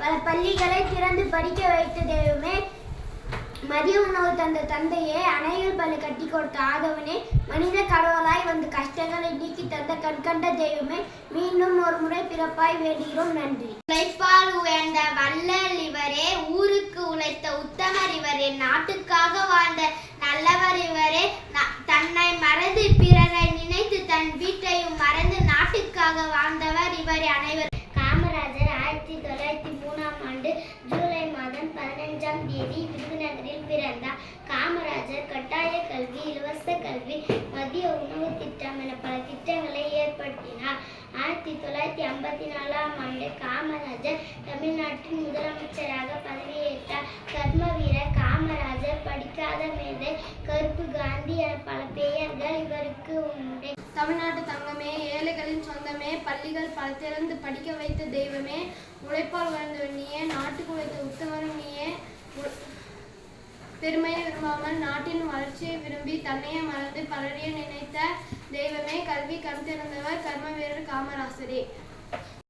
பல பள்ளிகளை திறந்து படிக்க வைத்த தெய்வமே, மதிய உணவு தந்த தந்தையே, அணைகள் பல கட்டி கொடுத்த ஆதவனே, மனித கடவுளாய் வந்து கஷ்டங்களை நீக்கி தந்த கண்கண்ட தெய்வமே, மீண்டும் ஒரு முறை பிறப்பாய் வேண்டுகிறோம். நன்றி. உழைப்பால் உயர்ந்த வள்ளல் இவரே, ஊருக்கு உழைத்த உத்தமர் இவரே, நாட்டுக்காக வாழ்ந்த நல்லவர் இவரே, தன்னை மறந்து பிறரை நினைத்து தன் வீட்டையும் மறந்து நாட்டுக்காக வாழ்ந்தவர் இவரே. அனைவர் காமராஜர் 1903ஆம் ஆண்டு ஜூலை மாதம் 15ஆம் தேதி விருதுநகரில் பிறந்தார். காமராஜர் கட்டாய கல்வி, இலவச கல்வி, மதிய உணவு திட்டம் என பல திட்டங்களை ஏற்படுத்தினார். 1954ஆம் ஆண்டு காமராஜர் தமிழ்நாட்டின் முதலமைச்சராக பதவியேற்றார். கர்ம வீரர் காமராஜர், படிக்காத மேதை, கருப்பு காந்தி என பல பெயர்கள் இவருக்கு உண்டு. தமிழ்நாட்டு தங்கமே, ஏழைகளின் சொந்தமே, பள்ளிகள் பல திறந்து படிக்க வைத்த தெய்வமே, உழைப்பால் வாழ்ந்தவன் நீயே, நாட்டுக்கு உழைத்த உத்தமரும் நீயே, பெருமையை விரும்பாமல் நாட்டின் வளர்ச்சியை விரும்பி தன்னையே மறந்து பலரையே நினைத்த தெய்வமே, கல்வி கண் திறந்தவர் கர்ம வீரர் காமராசரே.